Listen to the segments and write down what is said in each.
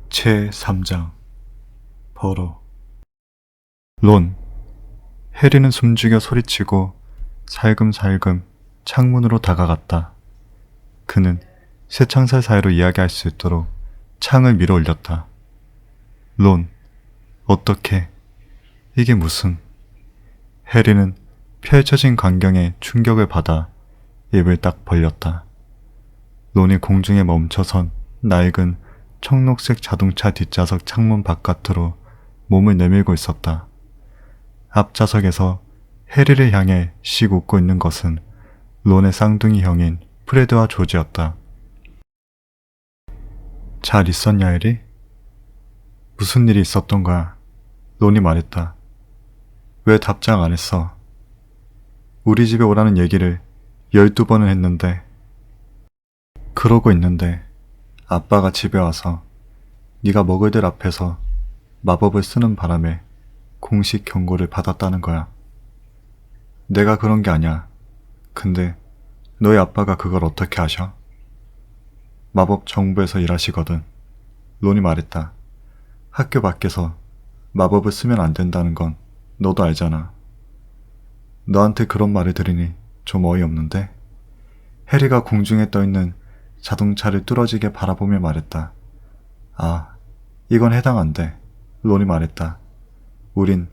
제3장 버로. 론. 해리는 숨죽여 소리치고 살금살금 창문으로 다가갔다. 그는 쇠창살 사이로 이야기할 수 있도록 창을 밀어 올렸다. 론, 어떻게? 이게 무슨? 해리는 펼쳐진 광경에 충격을 받아 입을 딱 벌렸다. 론이 공중에 멈춰선 낡은 청록색 자동차 뒷좌석 창문 바깥으로 몸을 내밀고 있었다. 앞좌석에서 해리를 향해 씩 웃고 있는 것은 론의 쌍둥이 형인 프레드와 조지였다. 잘 있었냐, 해리? 무슨 일이 있었던 거야? 론이 말했다. 왜 답장 안 했어? 우리 집에 오라는 얘기를 12번은 했는데. 그러고 있는데 아빠가 집에 와서 네가 먹을들 앞에서 마법을 쓰는 바람에 공식 경고를 받았다는 거야. 내가 그런 게 아니야. 근데 너희 아빠가 그걸 어떻게 아셔? 마법 정부에서 일하시거든. 론이 말했다. 학교 밖에서 마법을 쓰면 안 된다는 건 너도 알잖아. 너한테 그런 말을 들으니 좀 어이없는데? 해리가 공중에 떠있는 자동차를 뚫어지게 바라보며 말했다. 아, 이건 해당 안 돼. 론이 말했다. 우린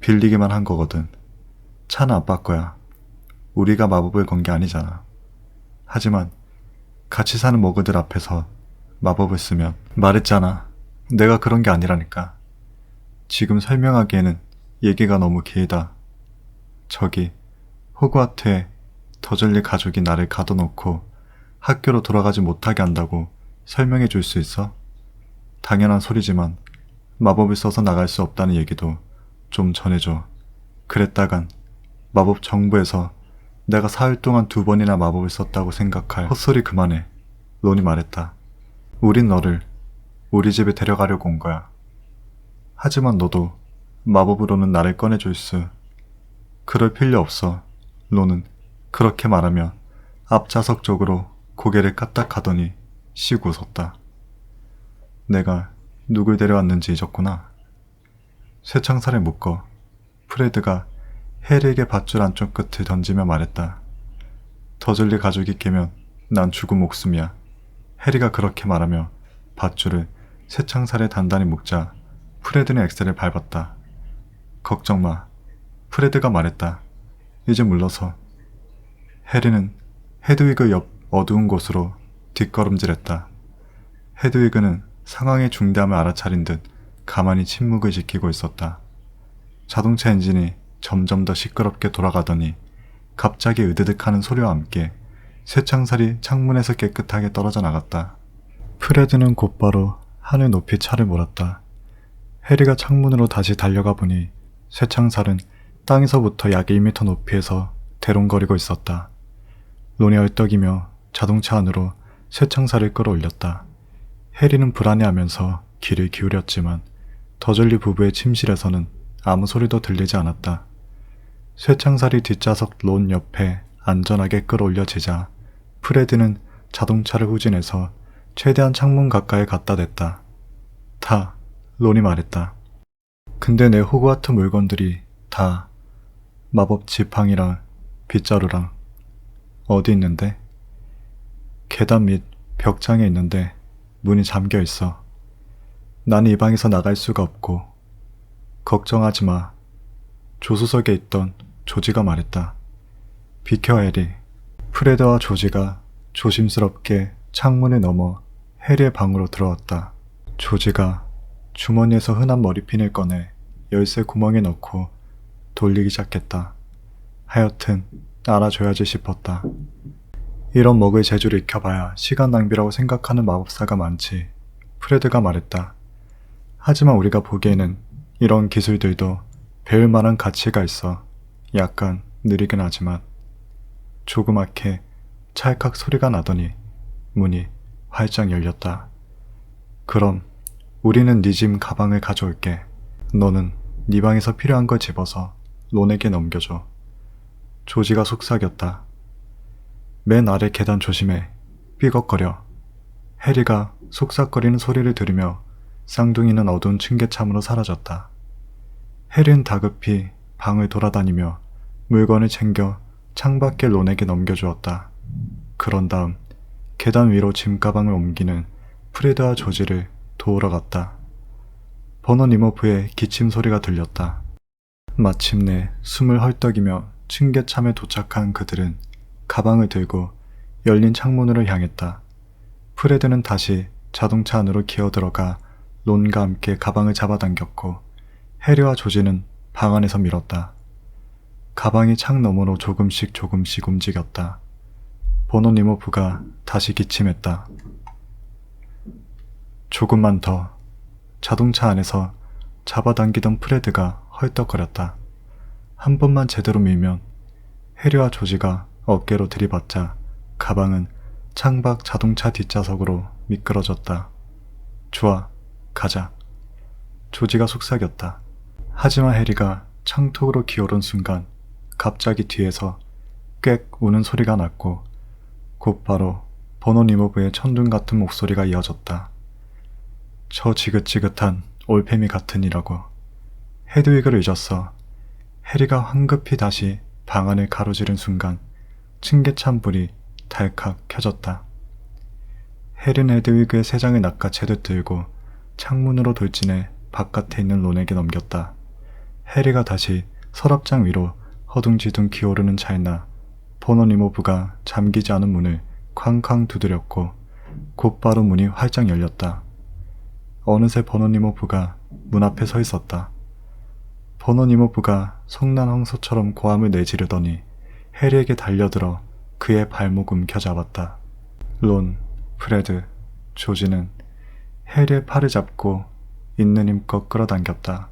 빌리기만 한 거거든. 차는 아빠 거야. 우리가 마법을 건 게 아니잖아. 하지만 같이 사는 머그들 앞에서 마법을 쓰면. 말했잖아. 내가 그런 게 아니라니까. 지금 설명하기에는 얘기가 너무 길다. 저기 호그와트에 더즐리 가족이 나를 가둬놓고 학교로 돌아가지 못하게 한다고 설명해 줄 수 있어? 당연한 소리지만 마법을 써서 나갈 수 없다는 얘기도 좀 전해줘. 그랬다간 마법 정부에서 내가 사흘 동안 2번이나 마법을 썼다고 생각할. 헛소리 그만해. 론이 말했다. 우린 너를 우리 집에 데려가려고 온 거야. 하지만 너도 마법으로는 나를 꺼내줄 수. 그럴 필요 없어. 론은 그렇게 말하며 앞좌석 쪽으로 고개를 까딱하더니 씩 웃었다. 내가 누굴 데려왔는지 잊었구나. 쇠창살에 묶어 프레드가 해리에게 밧줄 안쪽 끝을 던지며 말했다. 더즐리 가족이 깨면 난 죽은 목숨이야. 해리가 그렇게 말하며 밧줄을 쇠창살에 단단히 묶자 프레드는 엑셀을 밟았다. 걱정 마. 프레드가 말했다. 이제 물러서. 해리는 헤드위그 옆 어두운 곳으로 뒷걸음질했다. 헤드위그는 상황의 중대함을 알아차린 듯 가만히 침묵을 지키고 있었다. 자동차 엔진이 점점 더 시끄럽게 돌아가더니 갑자기 으드득하는 소리와 함께 쇠창살이 창문에서 깨끗하게 떨어져 나갔다. 프레드는 곧바로 하늘 높이 차를 몰았다. 해리가 창문으로 다시 달려가 보니 쇠창살은 땅에서부터 약 1m 높이에서 대롱거리고 있었다. 론이 얼떡이며 자동차 안으로 쇠창살을 끌어올렸다. 해리는 불안해하면서 귀를 기울였지만 더즐리 부부의 침실에서는 아무 소리도 들리지 않았다. 쇠창살이 뒷좌석 론 옆에 안전하게 끌어올려지자 프레드는 자동차를 후진해서 최대한 창문 가까이 갖다 댔다. 다, 론이 말했다. 근데 내 호그와트 물건들이 다 마법 지팡이랑 빗자루랑 어디 있는데? 계단 및 벽창에 있는데 문이 잠겨 있어. 나는 이 방에서 나갈 수가 없고. 걱정하지 마. 조수석에 있던 조지가 말했다. 비켜, 해리. 프레드와 조지가 조심스럽게 창문을 넘어 해리의 방으로 들어왔다. 조지가 주머니에서 흔한 머리핀을 꺼내 열쇠 구멍에 넣고 돌리기 시작했다. 하여튼 알아줘야지 싶었다. 이런 먹을 재주를 익혀봐야 시간 낭비라고 생각하는 마법사가 많지. 프레드가 말했다. 하지만 우리가 보기에는 이런 기술들도 배울 만한 가치가 있어. 약간 느리긴 하지만. 조그맣게 찰칵 소리가 나더니 문이 활짝 열렸다. 그럼 우리는 네 짐 가방을 가져올게. 너는 네 방에서 필요한 걸 집어서 론에게 넘겨줘. 조지가 속삭였다. 맨 아래 계단 조심해. 삐걱거려. 해리가 속삭거리는 소리를 들으며 쌍둥이는 어두운 층계참으로 사라졌다. 해리는 다급히 방을 돌아다니며 물건을 챙겨 창밖에 론에게 넘겨주었다. 그런 다음 계단 위로 짐가방을 옮기는 프레드와 조지를 도우러 갔다. 버너 니모프의 기침 소리가 들렸다. 마침내 숨을 헐떡이며 층계참에 도착한 그들은 가방을 들고 열린 창문으로 향했다. 프레드는 다시 자동차 안으로 기어들어가 론과 함께 가방을 잡아당겼고 해리와 조지는 방 안에서 밀었다. 가방이 창 너머로 조금씩 움직였다. 버너 니모프가 다시 기침했다. 조금만 더. 자동차 안에서 잡아당기던 프레드가 헐떡거렸다. 한 번만 제대로 밀면. 해리와 조지가 어깨로 들이받자 가방은 창밖 자동차 뒷좌석으로 미끄러졌다. 좋아, 가자. 조지가 속삭였다. 하지만 해리가 창턱으로 기어오른 순간 갑자기 뒤에서 꽥 우는 소리가 났고 곧바로 버너 니모브의 천둥 같은 목소리가 이어졌다. 저 지긋지긋한 올빼미 같으니라고. 헤드윅을 잊었어. 해리가 황급히 다시 방 안을 가로지른 순간 층계참 불이 달칵 켜졌다. 해리는 헤드윅의 세 장을 낚아채듯 들고 창문으로 돌진해 바깥에 있는 론에게 넘겼다. 해리가 다시 서랍장 위로 허둥지둥 기어오르는 찰나 버너 니모브가 잠기지 않은 문을 쾅쾅 두드렸고 곧바로 문이 활짝 열렸다. 어느새 버너 니모브가 문 앞에 서 있었다. 버너 니모브가 성난황소처럼 고함을 내지르더니 해리에게 달려들어 그의 발목 움켜잡았다. 론, 프레드, 조지는 해리의 팔을 잡고 있는 힘껏 끌어당겼다.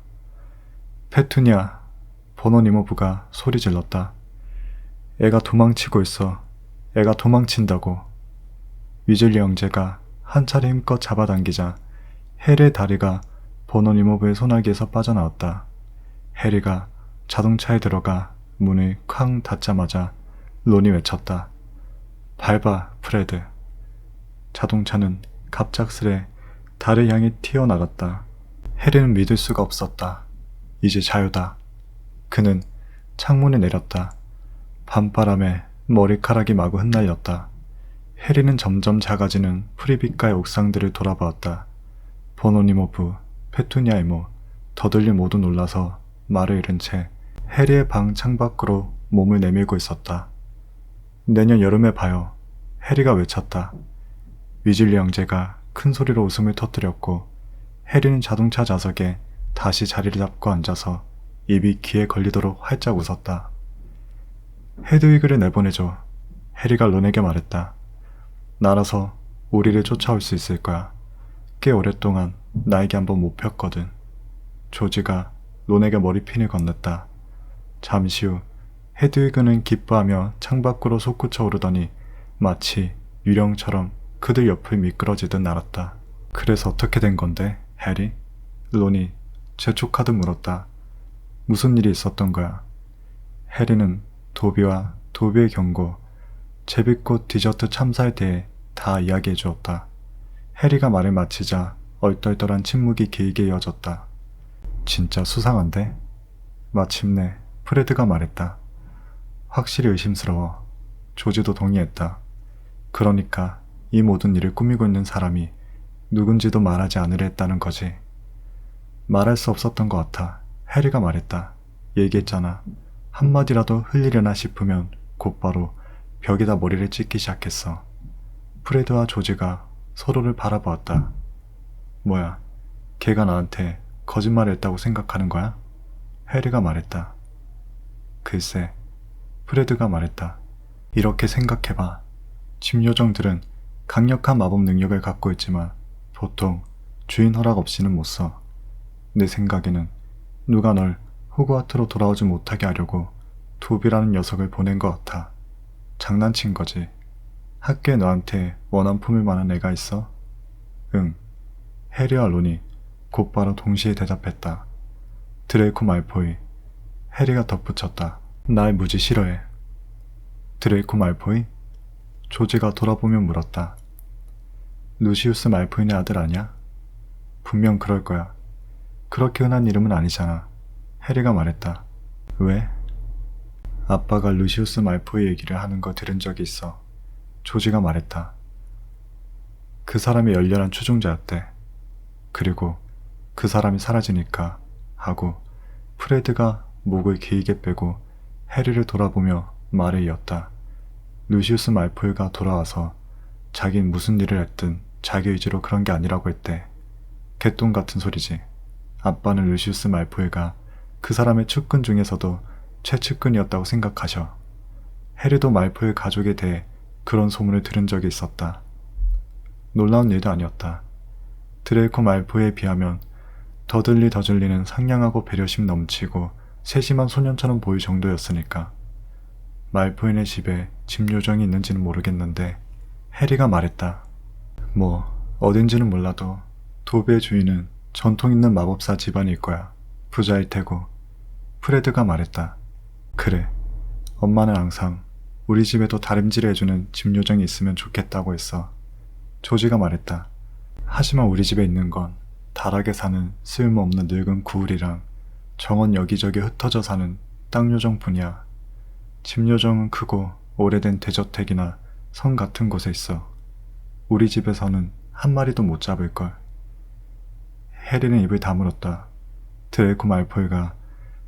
페투니아, 버너 니모브가 소리 질렀다. 애가 도망치고 있어. 애가 도망친다고. 위즐리 형제가 한 차례 힘껏 잡아당기자 해리의 다리가 버너 니모브의 소나기에서 빠져나왔다. 해리가 자동차에 들어가 문을 쾅 닫자마자 론이 외쳤다. 밟아, 프레드. 자동차는 갑작스레 달을 향해 튀어나갔다. 해리는 믿을 수가 없었다. 이제 자유다. 그는 창문에 내렸다. 밤바람에 머리카락이 마구 흩날렸다. 해리는 점점 작아지는 프리빗가의 옥상들을 돌아보았다. 버너 니모브, 페투니아 이모, 더들리 모두 놀라서 말을 잃은 채 해리의 방 창밖으로 몸을 내밀고 있었다. 내년 여름에 봐요. 해리가 외쳤다. 위즐리 형제가 큰 소리로 웃음을 터뜨렸고 해리는 자동차 좌석에 다시 자리를 잡고 앉아서 입이 귀에 걸리도록 활짝 웃었다. 헤드위그를 내보내줘. 해리가 론에게 말했다. 날아서 우리를 쫓아올 수 있을 거야. 꽤 오랫동안 나에게 한번 못 폈거든. 조지가 론에게 머리핀을 건넸다. 잠시 후 헤드위그는 기뻐하며 창밖으로 솟구쳐 오르더니 마치 유령처럼 그들 옆을 미끄러지듯 날았다. 그래서 어떻게 된 건데, 해리? 론이 재촉하듯 물었다. 무슨 일이 있었던 거야? 해리는 도비와 도비의 경고, 제비꽃 디저트 참사에 대해 다 이야기해 주었다. 해리가 말을 마치자 얼떨떨한 침묵이 길게 이어졌다. 진짜 수상한데? 마침내 프레드가 말했다. 확실히 의심스러워. 조지도 동의했다. 그러니까 이 모든 일을 꾸미고 있는 사람이 누군지도 말하지 않으려 했다는 거지. 말할 수 없었던 것 같아. 해리가 말했다. 얘기했잖아. 한마디라도 흘리려나 싶으면 곧바로 벽에다 머리를 찍기 시작했어. 프레드와 조지가 서로를 바라보았다. 뭐야, 걔가 나한테 거짓말을 했다고 생각하는 거야? 해리가 말했다. 글쎄, 프레드가 말했다. 이렇게 생각해봐. 집요정들은 강력한 마법 능력을 갖고 있지만 보통 주인 허락 없이는 못 써. 내 생각에는 누가 널 호그와트로 돌아오지 못하게 하려고 도비라는 녀석을 보낸 것 같아. 장난친 거지. 학교에 너한테 원한 품을 만한 애가 있어? 응. 해리와 론이 곧바로 동시에 대답했다. 드레이코 말포이. 해리가 덧붙였다. 날 무지 싫어해. 드레이코 말포이? 조지가 돌아보며 물었다. 루시우스 말포이네 아들 아냐? 분명 그럴 거야. 그렇게 흔한 이름은 아니잖아. 해리가 말했다. 왜? 아빠가 루시우스 말포이 얘기를 하는 거 들은 적이 있어. 조지가 말했다. 그 사람이 열렬한 추종자였대. 그리고 그 사람이 사라지니까 하고 프레드가 목을 길게 빼고 해리를 돌아보며 말을 이었다. 루시우스 말포이가 돌아와서 자긴 무슨 일을 했든 자기 의지로 그런 게 아니라고 했대. 개똥 같은 소리지. 아빠는 루시우스 말포이가 그 사람의 측근 중에서도 최측근이었다고 생각하셔. 해리도 말포이 가족에 대해 그런 소문을 들은 적이 있었다. 놀라운 일도 아니었다. 드레이코 말포이에 비하면 더들리는 상냥하고 배려심 넘치고 세심한 소년처럼 보일 정도였으니까. 말포이네 집에 집 요정이 있는지는 모르겠는데 해리가 말했다. 뭐 어딘지는 몰라도 도배의 주인은 전통 있는 마법사 집안일 거야. 부자일 테고. 프레드가 말했다. 그래. 엄마는 항상 우리 집에도 다림질을 해주는 집 요정이 있으면 좋겠다고 했어. 조지가 말했다. 하지만 우리 집에 있는 건 다락에 사는 쓸모없는 늙은 구울이랑 정원 여기저기 흩어져 사는 땅 요정뿐이야. 집 요정은 크고 오래된 대저택이나 성 같은 곳에 있어. 우리 집에서는 한 마리도 못 잡을걸. 해리는 입을 다물었다. 드레이코 말포이가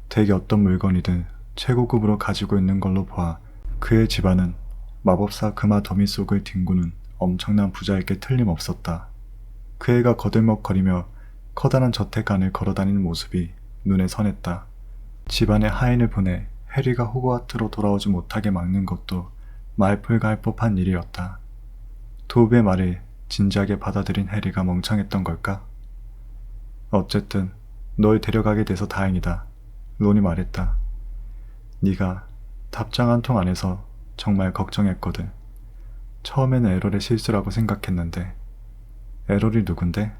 대개 어떤 물건이든 최고급으로 가지고 있는 걸로 보아 그의 집안은 마법사 금화 더미 속을 뒹구는 엄청난 부자일 게 틀림없었다. 그 애가 거들먹거리며 커다란 저택 안을 걸어다니는 모습이 눈에 선했다. 집안에 하인을 보내 해리가 호그와트로 돌아오지 못하게 막는 것도 말포이가 할 법한 일이었다. 도브의 말을 진지하게 받아들인 해리가 멍청했던 걸까? 어쨌든 널 데려가게 돼서 다행이다. 론이 말했다. 네가 답장 한 통 안에서 정말 걱정했거든. 처음에는 에럴의 실수라고 생각했는데. 에럴이 누군데?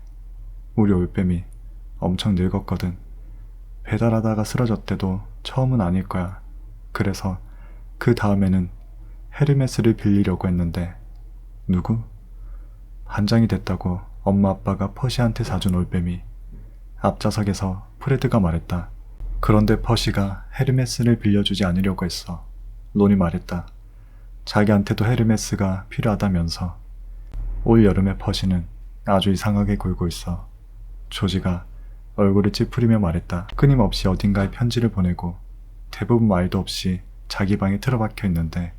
우리 올빼미 엄청 늙었거든. 배달하다가 쓰러졌대도 처음은 아닐 거야. 그래서 그 다음에는 헤르메스를 빌리려고 했는데. 누구? 반장이 됐다고 엄마 아빠가 퍼시한테 사준 올빼미. 앞좌석에서 프레드가 말했다. 그런데 퍼시가 헤르메스를 빌려주지 않으려고 했어. 론이 말했다. 자기한테도 헤르메스가 필요하다면서. 올 여름에 퍼시는 아주 이상하게 굴고 있어. 조지가 얼굴을 찌푸리며 말했다. 끊임없이 어딘가에 편지를 보내고 대부분 말도 없이 자기 방에 틀어박혀 있는데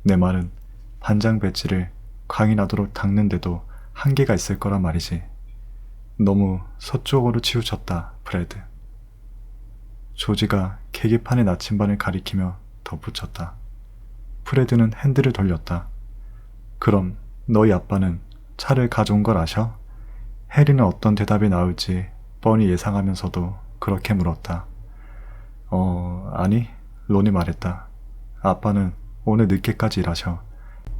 내 말은 반장 배지를 광이 나도록 닦는데도 한계가 있을 거란 말이지. 너무 서쪽으로 치우쳤다, 프레드. 조지가 계기판의 나침반을 가리키며 덧붙였다. 프레드는 핸들을 돌렸다. 그럼 너희 아빠는 차를 가져온 걸 아셔? 해리는 어떤 대답이 나올지 뻔히 예상하면서도 그렇게 물었다. 아니, 론이 말했다. 아빠는 오늘 늦게까지 일하셔.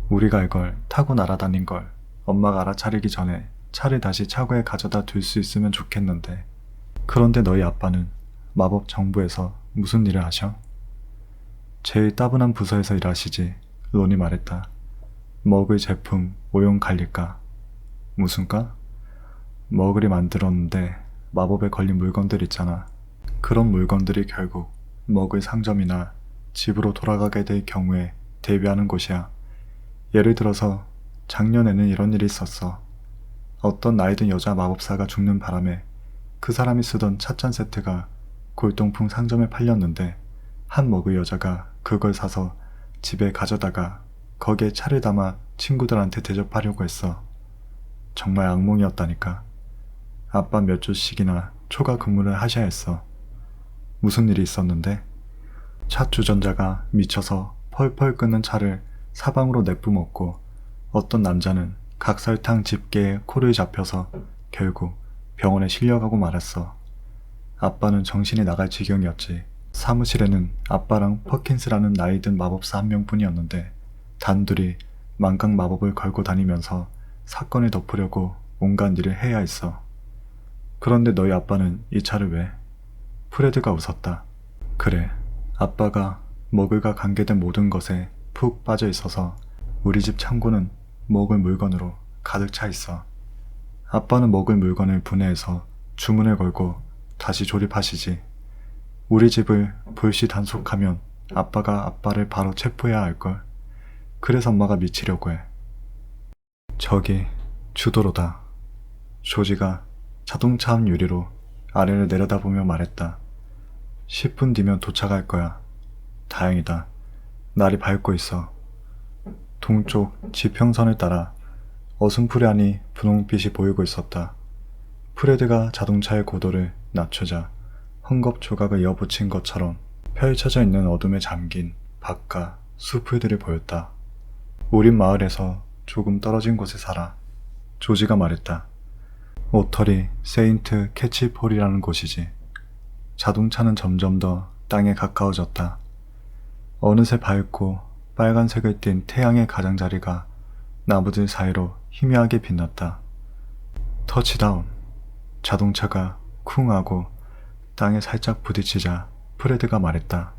우리가 이걸 타고 날아다닌 걸 엄마가 알아차리기 전에 차를 다시 차고에 가져다 둘 수 있으면 좋겠는데. 그런데 너희 아빠는 마법 정부에서 무슨 일을 하셔? 제일 따분한 부서에서 일하시지, 론이 말했다. 머글 제품 오용 관리과. 무슨 과? 머글이 만들었는데 마법에 걸린 물건들 있잖아. 그런 물건들이 결국 머글 상점이나 집으로 돌아가게 될 경우에 대비하는 곳이야. 예를 들어서 작년에는 이런 일이 있었어. 어떤 나이든 여자 마법사가 죽는 바람에 그 사람이 쓰던 찻잔 세트가 골동품 상점에 팔렸는데 한 머글 여자가 그걸 사서 집에 가져다가 거기에 차를 담아 친구들한테 대접하려고 했어. 정말 악몽이었다니까. 아빠 몇 주씩이나 초과 근무를 하셔야 했어. 무슨 일이 있었는데? 차 주전자가 미쳐서 펄펄 끓는 차를 사방으로 내뿜었고 어떤 남자는 각설탕 집게에 코를 잡혀서 결국 병원에 실려가고 말았어. 아빠는 정신이 나갈 지경이었지. 사무실에는 아빠랑 퍼킨스라는 나이든 마법사 한 명뿐이었는데 단둘이 망각 마법을 걸고 다니면서 사건을 덮으려고 온갖 일을 해야 했어. 그런데 너희 아빠는 이 차를 왜? 프레드가 웃었다. 그래, 아빠가 머글과 관계된 모든 것에 푹 빠져 있어서 우리 집 창고는 먹을 물건으로 가득 차 있어. 아빠는 먹을 물건을 분해해서 주문을 걸고 다시 조립하시지. 우리 집을 불시 단속하면 아빠가 아빠를 바로 체포해야 할걸. 그래서 엄마가 미치려고 해. 저기 주도로다. 조지가 자동차 앞 유리로 아래를 내려다보며 말했다. 10분 뒤면 도착할 거야. 다행이다. 날이 밝고 있어. 동쪽 지평선을 따라 어슴푸레 하니 분홍빛이 보이고 있었다. 프레드가 자동차의 고도를 낮추자 헝겊 조각을 이어붙인 것처럼 펼쳐져 있는 어둠에 잠긴 밭과 숲들이 보였다. 우린 마을에서 조금 떨어진 곳에 살아. 조지가 말했다. 오터리 세인트 캐치폴이라는 곳이지. 자동차는 점점 더 땅에 가까워졌다. 어느새 밝고 빨간색을 띤 태양의 가장자리가 나무들 사이로 희미하게 빛났다. 터치다운. 자동차가 쿵 하고 땅에 살짝 부딪히자 프레드가 말했다.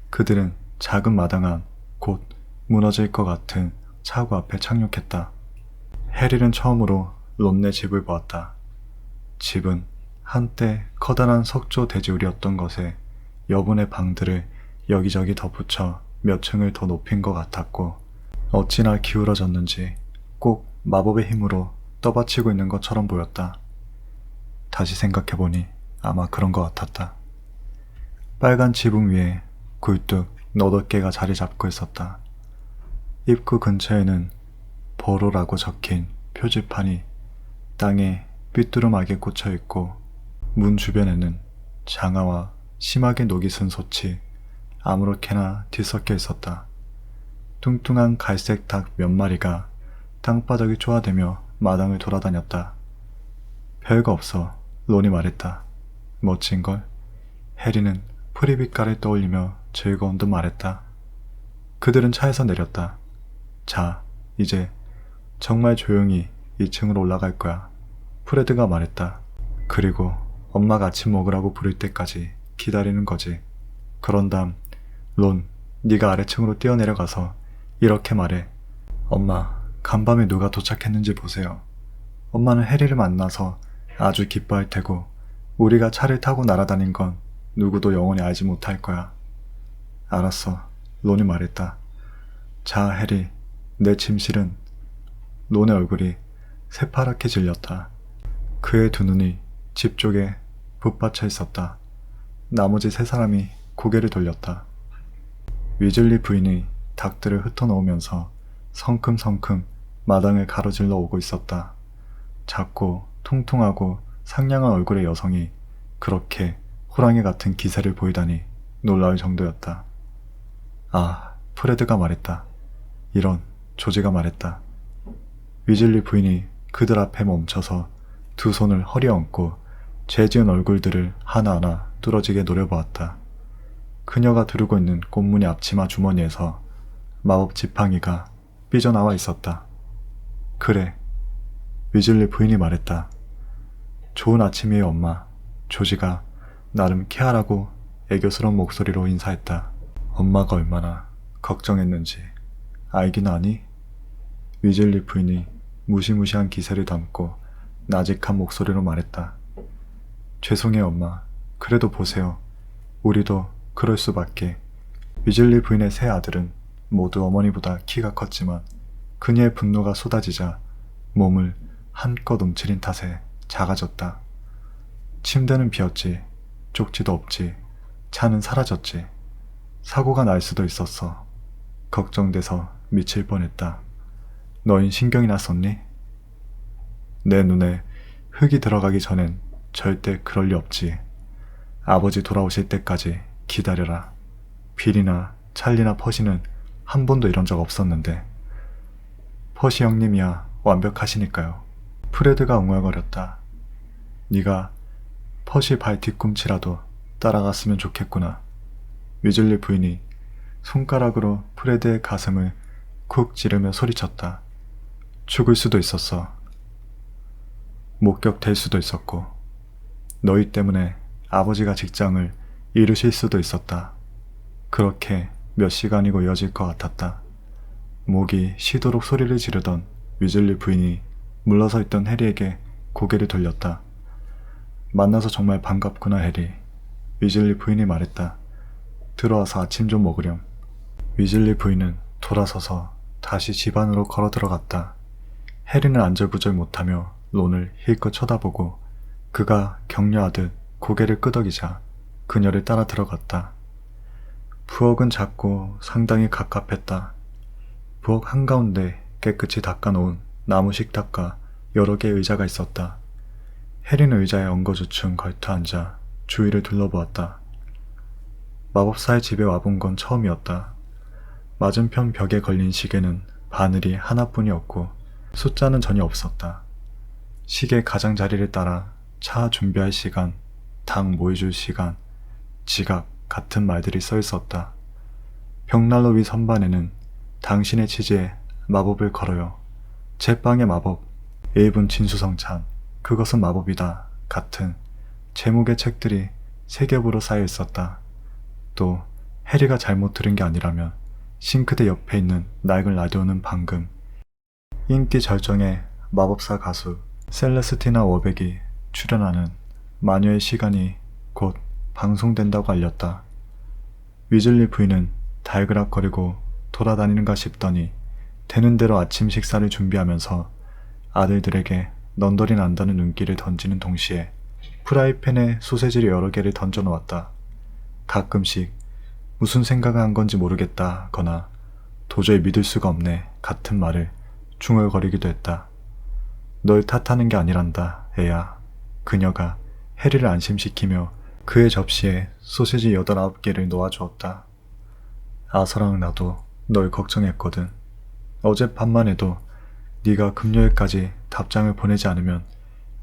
그들은 작은 마당 안 곧 무너질 것 같은 차고 앞에 착륙했다. 해릴은 처음으로 론네 집을 보았다. 집은 한때 커다란 석조 대지울이었던 것에 여분의 방들을 여기저기 덧붙여 몇 층을 더 높인 것 같았고 어찌나 기울어졌는지 꼭 마법의 힘으로 떠받치고 있는 것처럼 보였다. 다시 생각해보니 아마 그런 것 같았다. 빨간 지붕 위에 굴뚝 너덟 개가 자리 잡고 있었다. 입구 근처에는 보로라고 적힌 표지판이 땅에 삐뚤음하게 꽂혀 있고 문 주변에는 장화와 심하게 녹이 쓴 솥이 아무렇게나 뒤섞여 있었다. 뚱뚱한 갈색 닭 몇 마리가 땅바닥을 쪼아대며 마당을 돌아다녔다. 별거 없어, 론이 말했다. 멋진걸? 해리는 프리빗가를 떠올리며 즐거운 듯 말했다. 그들은 차에서 내렸다. 자, 이제 정말 조용히 2층으로 올라갈 거야. 프레드가 말했다. 그리고 엄마가 아침 먹으라고 부를 때까지 기다리는 거지. 그런 다음 론, 네가 아래층으로 뛰어내려가서 이렇게 말해. 엄마, 간밤에 누가 도착했는지 보세요. 엄마는 해리를 만나서 아주 기뻐할 테고 우리가 차를 타고 날아다닌 건 누구도 영원히 알지 못할 거야. 알았어, 론이 말했다. 자, 해리, 내 침실은... 론의 얼굴이 새파랗게 질렸다. 그의 두 눈이 집 쪽에 붙받쳐 있었다. 나머지 세 사람이 고개를 돌렸다. 위즐리 부인이 닭들을 흩어놓으면서 성큼성큼 마당을 가로질러 오고 있었다. 작고 통통하고 상냥한 얼굴의 여성이 그렇게 호랑이 같은 기세를 보이다니 놀라울 정도였다. 아, 프레드가 말했다. 이런, 조지가 말했다. 위즐리 부인이 그들 앞에 멈춰서 두 손을 허리에 얹고 죄지은 얼굴들을 하나하나 뚫어지게 노려보았다. 그녀가 두르고 있는 꽃무늬 앞치마 주머니에서 마법 지팡이가 삐져나와 있었다. 그래, 위즐리 부인이 말했다. 좋은 아침이에요, 엄마. 조지가 나름 케어하고 애교스러운 목소리로 인사했다. 엄마가 얼마나 걱정했는지 알긴 아니? 위즐리 부인이 무시무시한 기세를 담고 나직한 목소리로 말했다. 죄송해요, 엄마. 그래도 보세요. 우리도 그럴 수밖에. 위즐리 부인의 세 아들은 모두 어머니보다 키가 컸지만 그녀의 분노가 쏟아지자 몸을 한껏 움츠린 탓에 작아졌다. 침대는 비었지. 쪽지도 없지. 차는 사라졌지. 사고가 날 수도 있었어. 걱정돼서 미칠 뻔했다. 너흰 신경이나 썼니? 내 눈에 흙이 들어가기 전엔 절대 그럴 리 없지. 아버지 돌아오실 때까지 기다려라. 빌이나 찰리나 퍼시는 한 번도 이런 적 없었는데. 퍼시 형님이야 완벽하시니까요. 프레드가 웅얼거렸다. 네가 퍼시 발 뒤꿈치라도 따라갔으면 좋겠구나. 위즐리 부인이 손가락으로 프레드의 가슴을 쿡 찌르며 소리쳤다. 죽을 수도 있었어. 목격될 수도 있었고 너희 때문에 아버지가 직장을 잃으실 수도 있었다. 그렇게 몇 시간이고 이어질 것 같았다. 목이 쉬도록 소리를 지르던 위즐리 부인이 물러서 있던 해리에게 고개를 돌렸다. 만나서 정말 반갑구나, 해리. 위즐리 부인이 말했다. 들어와서 아침 좀 먹으렴. 위즐리 부인은 돌아서서 다시 집 안으로 걸어 들어갔다. 해리는 안절부절 못하며 론을 힐끗 쳐다보고 그가 격려하듯 고개를 끄덕이자 그녀를 따라 들어갔다. 부엌은 작고 상당히 갑갑했다. 부엌 한가운데 깨끗이 닦아놓은 나무 식탁과 여러 개의 의자가 있었다. 해리는 의자에 엉거주춤 걸터 앉아 주위를 둘러보았다. 마법사의 집에 와본 건 처음이었다. 맞은편 벽에 걸린 시계는 바늘이 하나뿐이었고 숫자는 전혀 없었다. 시계 가장자리를 따라 차 준비할 시간, 당 모여줄 시간, 지각 같은 말들이 써 있었다. 벽난로 위 선반에는 당신의 치즈에 마법을 걸어요. 제빵의 마법, 1분 진수성찬, 그것은 마법이다 같은 제목의 책들이 세 겹으로 쌓여 있었다. 또 해리가 잘못 들은 게 아니라면 싱크대 옆에 있는 낡은 라디오는 방금 인기 절정의 마법사 가수 셀레스티나 워백이 출연하는 마녀의 시간이 곧 방송된다고 알렸다. 위즐리 부인은 달그락거리고 돌아다니는가 싶더니 되는 대로 아침 식사를 준비하면서 아들들에게 넌더리 난다는 눈길을 던지는 동시에 프라이팬에 소세지를 여러 개를 던져 놓았다. 가끔씩 무슨 생각을 한 건지 모르겠다 거나 도저히 믿을 수가 없네 같은 말을 중얼거리기도 했다. 널 탓하는 게 아니란다, 애야. 그녀가 해리를 안심시키며 그의 접시에 소세지 8, 9개를 놓아주었다. 아서랑 나도 널 걱정했거든. 어젯밤만 해도 네가 금요일까지 답장을 보내지 않으면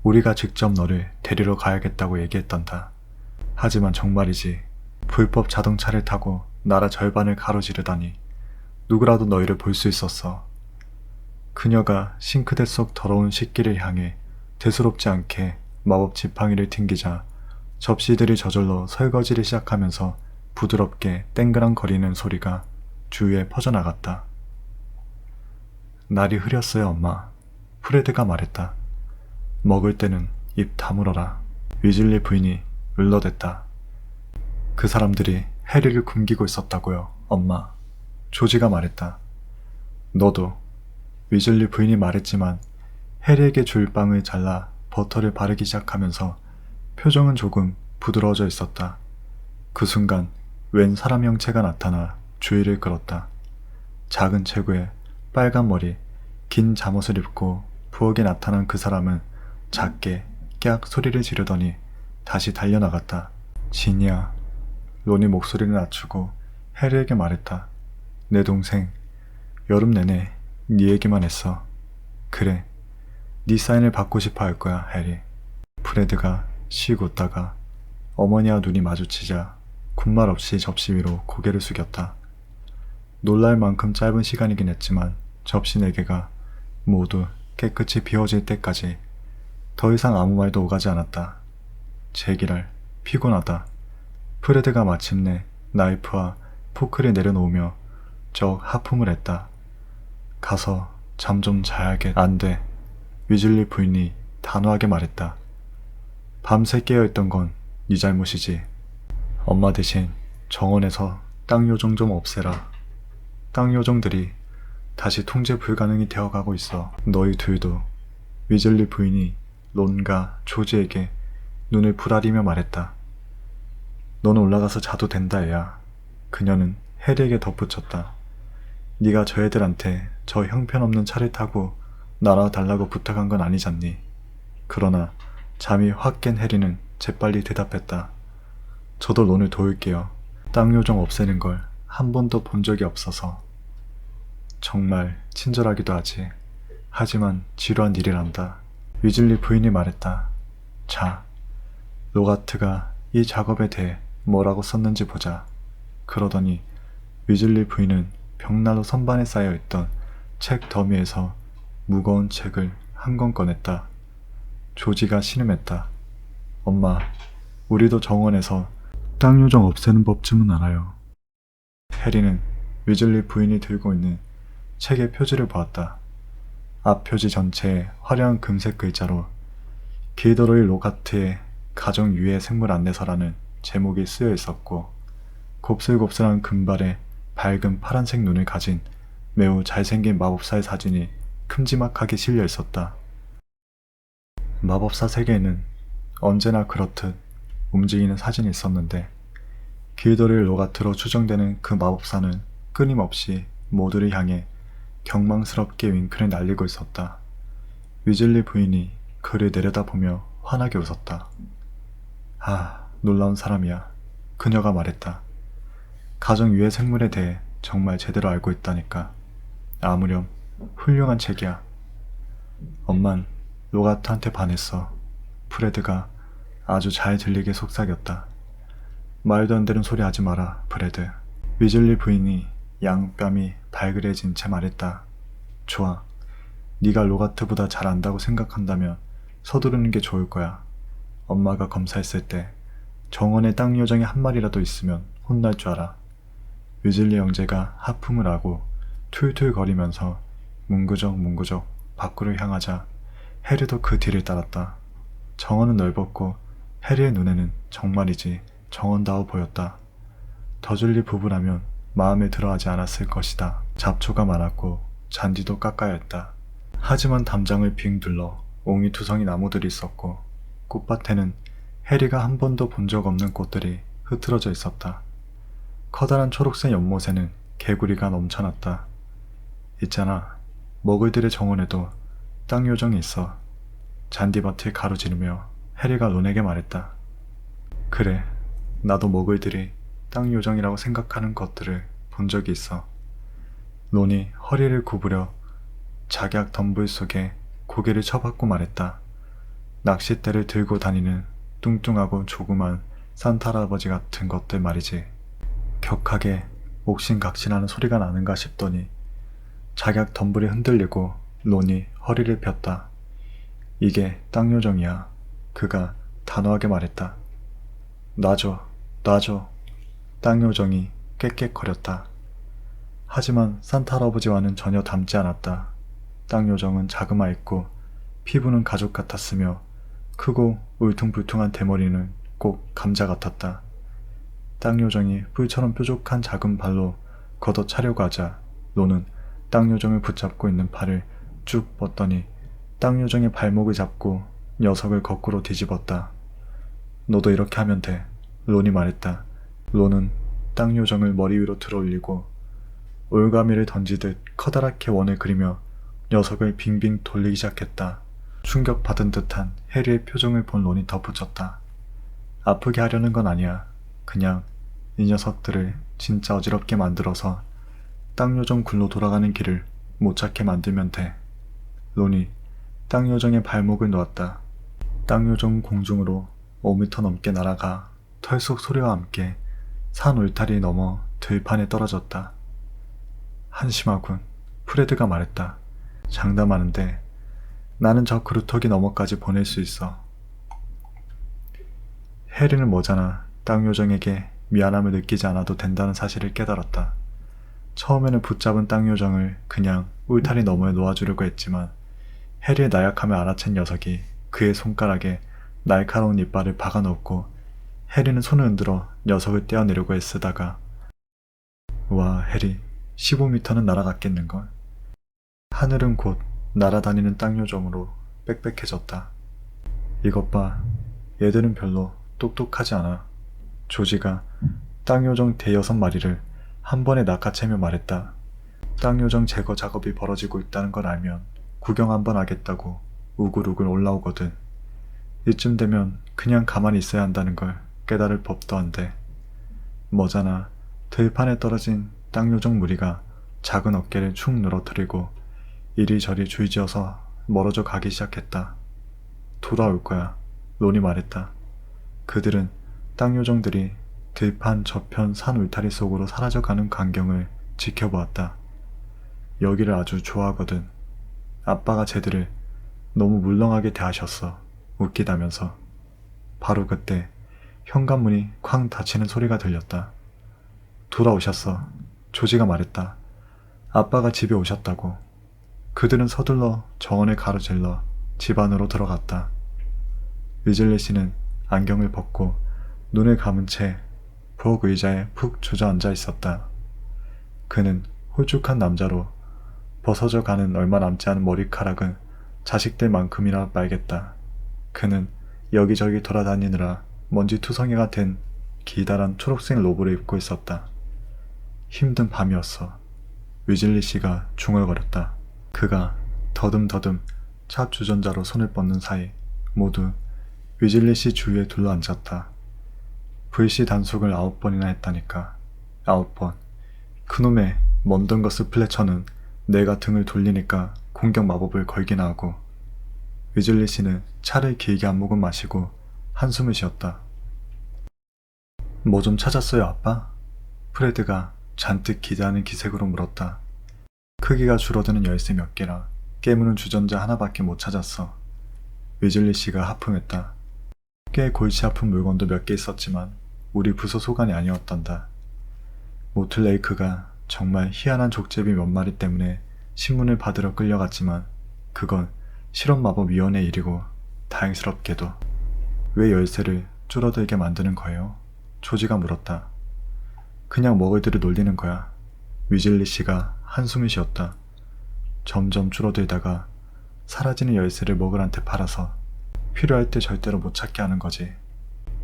우리가 직접 너를 데리러 가야겠다고 얘기했단다. 하지만 정말이지 불법 자동차를 타고 나라 절반을 가로지르다니 누구라도 너희를 볼 수 있었어. 그녀가 싱크대 속 더러운 식기를 향해 대수롭지 않게 마법 지팡이를 튕기자 접시들이 저절로 설거지를 시작하면서 부드럽게 땡그랑거리는 소리가 주위에 퍼져나갔다. 날이 흐렸어요, 엄마. 프레드가 말했다. 먹을 때는 입 다물어라. 위즐리 부인이 을러댔다. 그 사람들이 해리를 굶기고 있었다고요, 엄마. 조지가 말했다. 너도. 위즐리 부인이 말했지만 해리에게 줄 빵을 잘라 버터를 바르기 시작하면서 표정은 조금 부드러워져 있었다. 그 순간 웬 사람 형체가 나타나 주위를 끌었다. 작은 체구에 빨간 머리, 긴 잠옷을 입고 부엌에 나타난 그 사람은 작게 깍 소리를 지르더니 다시 달려나갔다. 진이야. 론이 목소리를 낮추고 해리에게 말했다. 내 동생, 여름 내내 네 얘기만 했어. 그래, 네 사인을 받고 싶어 할 거야, 해리. 프레드가 씩 웃다가 어머니와 눈이 마주치자 군말 없이 접시 위로 고개를 숙였다. 놀랄 만큼 짧은 시간이긴 했지만 접시 4개가 모두 깨끗이 비워질 때까지 더 이상 아무 말도 오가지 않았다. 제기랄, 피곤하다. 프레드가 마침내 나이프와 포크를 내려놓으며 적 하품을 했다. 가서 잠 좀 자야겠. 안 돼. 위즐리 부인이 단호하게 말했다. 밤새 깨어있던 건 네 잘못이지. 엄마 대신 정원에서 땅 요정 좀 없애라. 땅 요정들이 다시 통제 불가능이 되어가고 있어. 너희 둘도. 위즐리 부인이 론과 조지에게 눈을 부라리며 말했다. 너는 올라가서 자도 된다, 애야. 그녀는 해리에게 덧붙였다. 네가 저 애들한테 저 형편없는 차를 타고 날아달라고 부탁한 건 아니잖니. 그러나 잠이 확 깬 해리는 재빨리 대답했다. 저도 론을 도울게요. 땅 요정 없애는 걸 한 번도 본 적이 없어서. 정말 친절하기도 하지. 하지만 지루한 일이란다. 위즐리 부인이 말했다. 자, 로가트가 이 작업에 대해 뭐라고 썼는지 보자. 그러더니 위즐리 부인은 벽난로 선반에 쌓여있던 책 더미에서 무거운 책을 한 권 꺼냈다. 조지가 신음했다. 엄마, 우리도 정원에서 땅 요정 없애는 법쯤은 알아요. 해리는 위즐리 부인이 들고 있는 책의 표지를 보았다. 앞 표지 전체에 화려한 금색 글자로 길더로이 로가트의 가정 유해 생물 안내서라는 제목이 쓰여 있었고 곱슬곱슬한 금발에 밝은 파란색 눈을 가진 매우 잘생긴 마법사의 사진이 큼지막하게 실려 있었다. 마법사 세계에는 언제나 그렇듯 움직이는 사진이 있었는데 길더로이 로가트로 추정되는 그 마법사는 끊임없이 모두를 향해 경망스럽게 윙크를 날리고 있었다. 위즐리 부인이 그를 내려다보며 환하게 웃었다. 아, 놀라운 사람이야. 그녀가 말했다. 가정 유해 생물에 대해 정말 제대로 알고 있다니까. 아무렴 훌륭한 책이야. 엄만 로가트한테 반했어. 프레드가 아주 잘 들리게 속삭였다. 말도 안 되는 소리 하지 마라, 프레드. 위즐리 부인이 양뺨이 발그레진 채 말했다. 좋아. 네가 로가트보다 잘 안다고 생각한다면 서두르는 게 좋을 거야. 엄마가 검사했을 때 정원에 땅 요정이 한 마리라도 있으면 혼날 줄 알아. 위즐리 형제가 하품을 하고 툴툴거리면서 뭉구적 밖으로 향하자 해리도 그 뒤를 따랐다. 정원은 넓었고 해리의 눈에는 정말이지 정원다워 보였다. 더즐리 부부라면 마음에 들어하지 않았을 것이다. 잡초가 많았고 잔디도 깎아야 했다. 하지만 담장을 빙 둘러 옹이투성이 나무들이 있었고 꽃밭에는 해리가 한 번도 본 적 없는 꽃들이 흐트러져 있었다. 커다란 초록색 연못에는 개구리가 넘쳐났다. 있잖아, 머글들의 정원에도 땅 요정이 있어. 잔디밭을 가로지르며 해리가 론에게 말했다. 그래, 나도 머글들이 땅 요정이라고 생각하는 것들을 본 적이 있어. 론이 허리를 구부려 작약 덤불 속에 고개를 쳐박고 말했다. 낚싯대를 들고 다니는 뚱뚱하고 조그만 산타 할아버지 같은 것들 말이지. 격하게 옥신각신하는 소리가 나는가 싶더니 작약 덤불이 흔들리고 론이 허리를 폈다. 이게 땅 요정이야. 그가 단호하게 말했다. 놔줘, 놔줘. 땅 요정이 꽥꽥거렸다. 하지만 산타 할아버지와는 전혀 닮지 않았다. 땅 요정은 자그마했고 피부는 가죽 같았으며 크고 울퉁불퉁한 대머리는 꼭 감자 같았다. 땅 요정이 뿔처럼 뾰족한 작은 발로 걷어차려고 하자 론은 땅 요정을 붙잡고 있는 팔을 쭉 뻗더니 땅 요정의 발목을 잡고 녀석을 거꾸로 뒤집었다. 너도 이렇게 하면 돼. 론이 말했다. 론은 땅 요정을 머리 위로 들어올리고 올가미를 던지듯 커다랗게 원을 그리며 녀석을 빙빙 돌리기 시작했다. 충격받은 듯한 해리의 표정을 본 론이 덧붙였다. 아프게 하려는 건 아니야. 그냥 이 녀석들을 진짜 어지럽게 만들어서 땅 요정 굴로 돌아가는 길을 못 찾게 만들면 돼. 론이 땅 요정의 발목을 놓았다. 땅 요정 공중으로 5m 넘게 날아가 털속 소리와 함께 산 울타리 넘어 들판에 떨어졌다. 한심하군. 프레드가 말했다. 장담하는데 나는 저 그루터기 너머까지 보낼 수 있어. 해리는 머지않아 땅 요정에게 미안함을 느끼지 않아도 된다는 사실을 깨달았다. 처음에는 붙잡은 땅 요정을 그냥 울타리 너머에 놓아주려고 했지만 해리의 나약함을 알아챈 녀석이 그의 손가락에 날카로운 이빨을 박아놓고 해리는 손을 흔들어 녀석을 떼어내려고 애쓰다가 와, 해리 15m는 날아갔겠는걸. 하늘은 곧 날아다니는 땅 요정으로 빽빽해졌다. 이것 봐, 얘들은 별로 똑똑하지 않아. 조지가 땅 요정 대여섯 마리를 한 번에 낚아채며 말했다. 땅 요정 제거 작업이 벌어지고 있다는 걸 알면 구경 한번 하겠다고 우글우글 올라오거든. 이쯤 되면 그냥 가만히 있어야 한다는 걸 깨달을 법도 한데. 머지않아 들판에 떨어진 땅 요정 무리가 작은 어깨를 축 늘어뜨리고 이리저리 줄지어서 멀어져 가기 시작했다. 돌아올 거야, 론이 말했다. 그들은 땅 요정들이 들판 저편 산 울타리 속으로 사라져가는 광경을 지켜보았다. 여기를 아주 좋아하거든. 아빠가 쟤들을 너무 물렁하게 대하셨어. 웃기다면서. 바로 그때 현관문이 쾅 닫히는 소리가 들렸다. 돌아오셨어. 조지가 말했다. 아빠가 집에 오셨다고. 그들은 서둘러 정원을 가로질러 집 안으로 들어갔다. 위즐리 씨는 안경을 벗고 눈을 감은 채 부엌 의자에 푹 주저앉아 있었다. 그는 홀쭉한 남자로 벗어져 가는 얼마 남지 않은 머리카락은 자식들만큼이나 말겠다. 그는 여기저기 돌아다니느라 먼지투성이가 된 기다란 초록색 로브를 입고 있었다. 힘든 밤이었어. 위즐리 씨가 중얼거렸다. 그가 더듬더듬 차 주전자로 손을 뻗는 사이 모두 위즐리 씨 주위에 둘러앉았다. 불시 단속을 9번이나 했다니까. 9번. 그놈의 먼던거스 플래처는 내가 등을 돌리니까 공격 마법을 걸기나 하고. 위즐리 씨는 차를 길게 한 모금 마시고 한숨을 쉬었다. 뭐 좀 찾았어요, 아빠? 프레드가 잔뜩 기대하는 기색으로 물었다. 크기가 줄어드는 열쇠 몇 개라 깨무는 주전자 하나밖에 못 찾았어. 위즐리 씨가 하품했다. 꽤 골치 아픈 물건도 몇 개 있었지만 우리 부서 소관이 아니었단다. 모틀레이크가 정말 희한한 족제비 몇 마리 때문에 신문을 받으러 끌려갔지만 그건 실험마법위원회 일이고 다행스럽게도. 왜 열쇠를 줄어들게 만드는 거예요? 조지가 물었다. 그냥 먹을들을 놀리는 거야. 위즐리 씨가 한숨을 쉬었다. 점점 줄어들다가 사라지는 열쇠를 먹을한테 팔아서 필요할 때 절대로 못 찾게 하는 거지.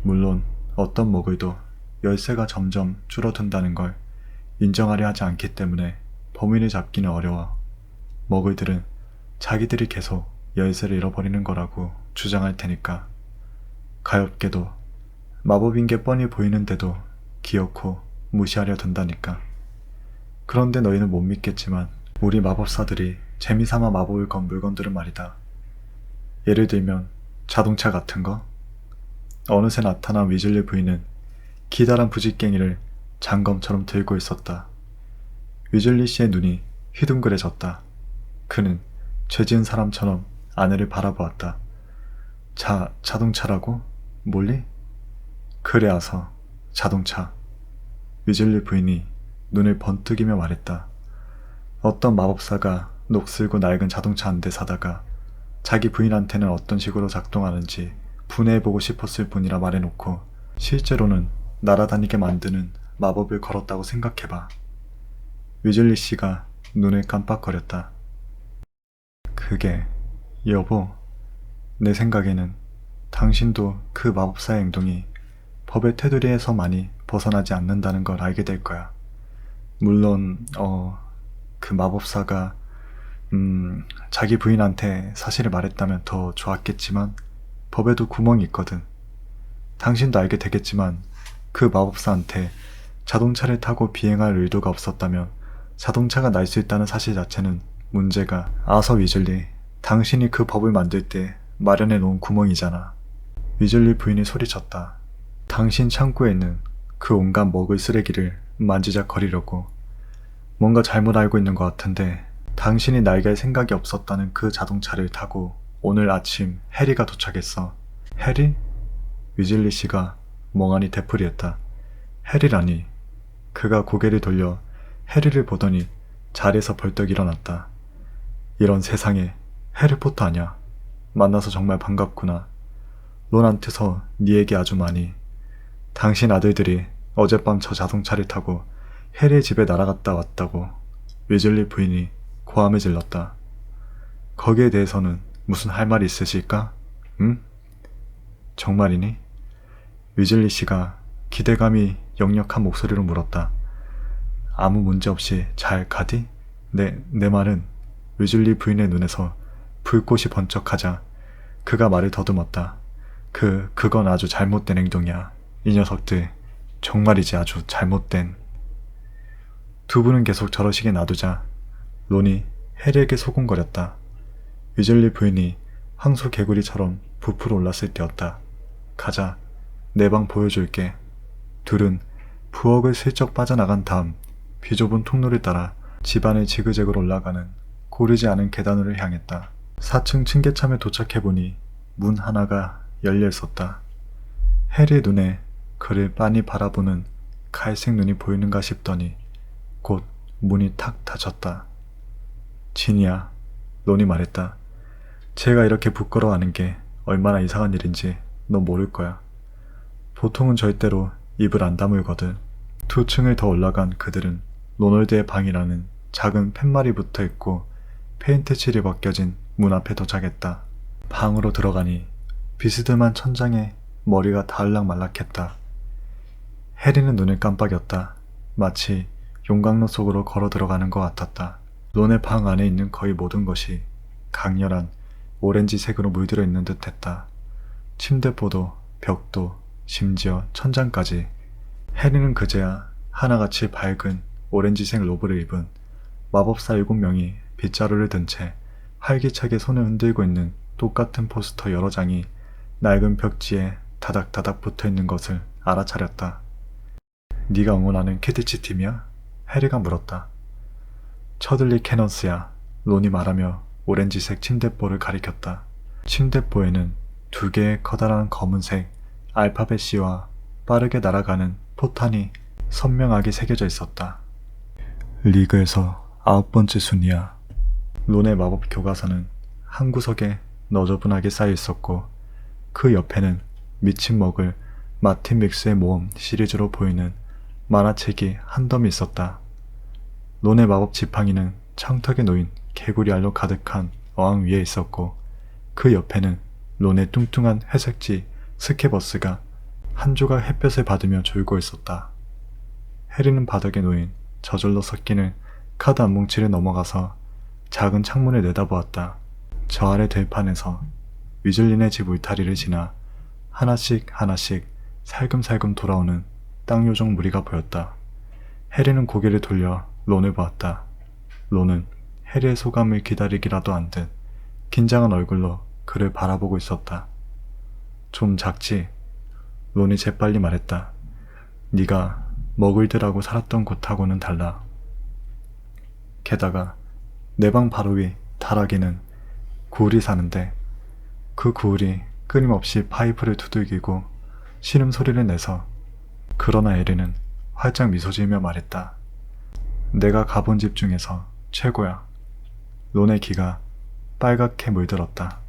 물론 어떤 먹을도 열쇠가 점점 줄어든다는 걸 인정하려 하지 않기 때문에 범인을 잡기는 어려워. 먹을들은 자기들이 계속 열쇠를 잃어버리는 거라고 주장할 테니까. 가엾게도 마법인 게 뻔히 보이는데도 기어코 무시하려 든다니까. 그런데 너희는 못 믿겠지만 우리 마법사들이 재미삼아 마법을 건 물건들은 말이다. 예를 들면 자동차 같은 거. 어느새 나타난 위즐리 부인은 기다란 부직갱이를 장검처럼 들고 있었다. 위즐리 씨의 눈이 휘둥그레졌다. 그는 죄지은 사람처럼 아내를 바라보았다. 자동차라고? 몰리? 그래야서 자동차. 위즐리 부인이 눈을 번뜩이며 말했다. 어떤 마법사가 녹슬고 낡은 자동차 한 대 사다가 자기 부인한테는 어떤 식으로 작동하는지 분해해보고 싶었을 뿐이라 말해놓고 실제로는 날아다니게 만드는 마법을 걸었다고 생각해봐. 위즐리 씨가 눈을 깜빡거렸다. 그게, 여보, 내 생각에는 당신도 그 마법사의 행동이 법의 테두리에서만이 벗어나지 않는다는 걸 알게 될 거야. 물론 그 마법사가 자기 부인한테 사실을 말했다면 더 좋았겠지만 법에도 구멍이 있거든. 당신도 알게 되겠지만 그 마법사한테 자동차를 타고 비행할 의도가 없었다면 자동차가 날 수 있다는 사실 자체는 문제가. 아서 위즐리, 당신이 그 법을 만들 때 마련해 놓은 구멍이잖아. 위즐리 부인이 소리쳤다. 당신 창고에 있는 그 온갖 먹을 쓰레기를 만지작거리려고. 뭔가 잘못 알고 있는 것 같은데 당신이 날게 할 생각이 없었다는 그 자동차를 타고 오늘 아침 해리가 도착했어. 해리? 위즐리 씨가 멍하니 되풀이했다. 해리라니. 그가 고개를 돌려 해리를 보더니 자리에서 벌떡 일어났다. 이런 세상에, 해리포터 아냐. 만나서 정말 반갑구나. 론한테서 네 얘기 아주 많이. 당신 아들들이 어젯밤 저 자동차를 타고 해리의 집에 날아갔다 왔다고. 위즐리 부인이 고함을 질렀다. 거기에 대해서는 무슨 할 말이 있으실까? 응? 정말이니? 위즐리 씨가 기대감이 역력한 목소리로 물었다. 아무 문제 없이 잘 가디? 내 말은. 위즐리 부인의 눈에서 불꽃이 번쩍하자 그가 말을 더듬었다. 그건 아주 잘못된 행동이야. 이 녀석들 정말이지 아주 잘못된. 두 분은 계속 저러시게 놔두자 론이 해리에게 소곤거렸다. 위즐리 부인이 황소 개구리처럼 부풀어 올랐을 때였다. 가자. 내 방 보여줄게. 둘은 부엌을 슬쩍 빠져나간 다음 비좁은 통로를 따라 집안을 지그재그로 올라가는 고르지 않은 계단으로 향했다. 4층 층계참에 도착해보니 문 하나가 열려 있었다. 해리의 눈에 그를 빤히 바라보는 갈색 눈이 보이는가 싶더니 곧 문이 탁 닫혔다. 진이야, 론이 말했다. 제가 이렇게 부끄러워하는 게 얼마나 이상한 일인지 너 모를 거야. 보통은 절대로 입을 안 다물거든. 2층을 더 올라간 그들은 로널드의 방이라는 작은 팻말이 붙어 있고 페인트 칠이 벗겨진 문 앞에 도착했다. 방으로 들어가니 비스듬한 천장에 머리가 닿을락말락했다. 해리는 눈을 깜빡였다. 마치 용광로 속으로 걸어 들어가는 것 같았다. 론의 방 안에 있는 거의 모든 것이 강렬한 오렌지색으로 물들어 있는 듯 했다. 침대포도, 벽도, 심지어 천장까지. 해리는 그제야 하나같이 밝은 오렌지색 로브를 입은 마법사 7명이 빗자루를 든 채 활기차게 손을 흔들고 있는 똑같은 포스터 여러 장이 낡은 벽지에 다닥다닥 붙어있는 것을 알아차렸다. 네가 응원하는 키드치 팀이야? 해리가 물었다. 처들리 캐넌스야. 론이 말하며 오렌지색 침대보를 가리켰다. 침대보에는 2개의 커다란 검은색 알파벳 C와 빠르게 날아가는 포탄이 선명하게 새겨져 있었다. 리그에서 9번째 순위야. 론의 마법 교과서는 한 구석에 너저분하게 쌓여 있었고 그 옆에는 미친 먹을 마틴 믹스의 모험 시리즈로 보이는 만화책이 한 덤이 있었다. 론의 마법 지팡이는 창턱에 놓인 개구리 알로 가득한 어항 위에 있었고 그 옆에는 론의 뚱뚱한 회색지 스케버스가 한 조각 햇볕을 받으며 졸고 있었다. 해리는 바닥에 놓인 저절로 섞이는 카드 한 뭉치를 넘어가서 작은 창문을 내다보았다. 저 아래 들판에서 위즐린의 집 울타리를 지나 하나씩 살금살금 돌아오는 땅 요정 무리가 보였다. 해리는 고개를 돌려 론을 보았다. 론은 해리의 소감을 기다리기라도 한 듯 긴장한 얼굴로 그를 바라보고 있었다. 좀 작지? 론이 재빨리 말했다. 네가 머글들하고 살았던 곳하고는 달라. 게다가 내 방 바로 위 다락에는 구울이 사는데 그 구울이 끊임없이 파이프를 두들기고 신음소리를 내서. 그러나 에리는 활짝 미소 지으며 말했다. 내가 가본 집 중에서 최고야. 론의 귀가 빨갛게 물들었다.